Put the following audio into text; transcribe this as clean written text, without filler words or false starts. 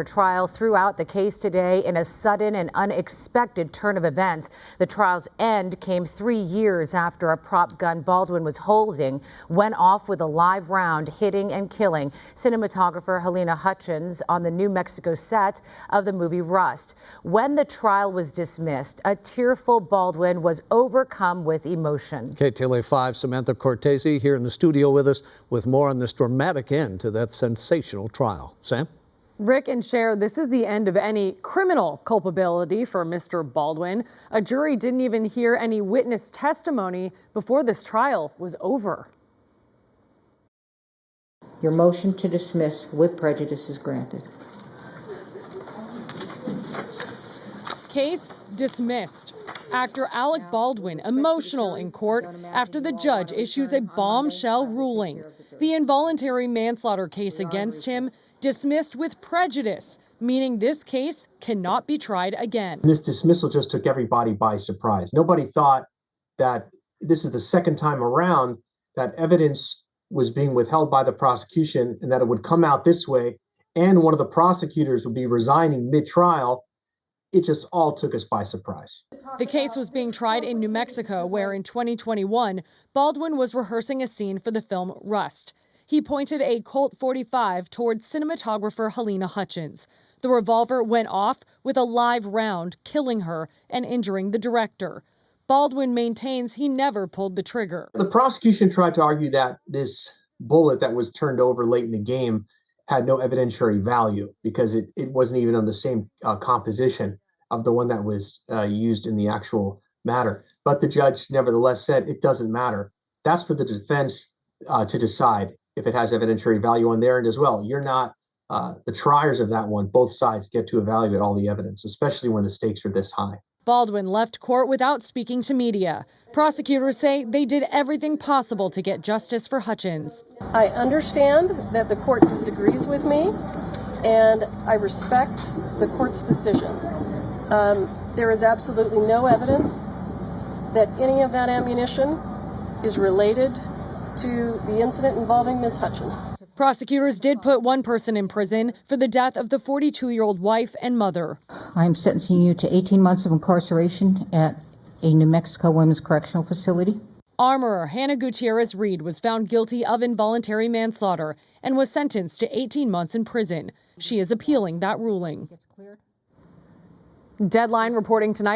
Trial throughout the case today in a sudden and unexpected turn of events. The trial's end came 3 years after a prop gun Baldwin was holding went off with a live round, hitting and killing cinematographer Helena Hutchins on the New Mexico set of the movie Rust. When the trial was dismissed, a tearful Baldwin was overcome with emotion. KTLA 5 Samantha Cortese here in the studio with us with more on this dramatic end to that sensational trial. Sam? Rick and Cher, this is the end of any criminal culpability for Mr. Baldwin. A jury didn't even hear any witness testimony before this trial was over. Your motion to dismiss with prejudice is granted. Case dismissed. Actor Alec Baldwin emotional in court after the judge issues a bombshell ruling. The involuntary manslaughter case against him dismissed with prejudice, meaning this case cannot be tried again. This dismissal just took everybody by surprise. Nobody thought that this is the second time around that evidence was being withheld by the prosecution and that it would come out this way, and one of the prosecutors would be resigning mid-trial. It just all took us by surprise. The case was being tried in New Mexico, where in 2021, Baldwin was rehearsing a scene for the film Rust. He pointed a Colt .45 towards cinematographer Helena Hutchins. The revolver went off with a live round, killing her and injuring the director. Baldwin maintains he never pulled the trigger. The prosecution tried to argue that this bullet that was turned over late in the game had no evidentiary value because it wasn't even on the same composition of the one that was used in the actual matter. But the judge nevertheless said it doesn't matter. That's for the defense to decide if it has evidentiary value on their end as well. You're not the triers of that one. Both sides get to evaluate all the evidence, especially when the stakes are this high. Baldwin left court without speaking to media. Prosecutors say they did everything possible to get justice for Hutchins. I understand that the court disagrees with me, and I respect the court's decision. There is absolutely no evidence that any of that ammunition is related to the incident involving Ms. Hutchins. Prosecutors did put one person in prison for the death of the 42-year-old wife and mother. I am sentencing you to 18 months of incarceration at a New Mexico Women's Correctional Facility. Armorer Hannah Gutierrez-Reed was found guilty of involuntary manslaughter and was sentenced to 18 months in prison. She is appealing that ruling. Deadline reporting tonight.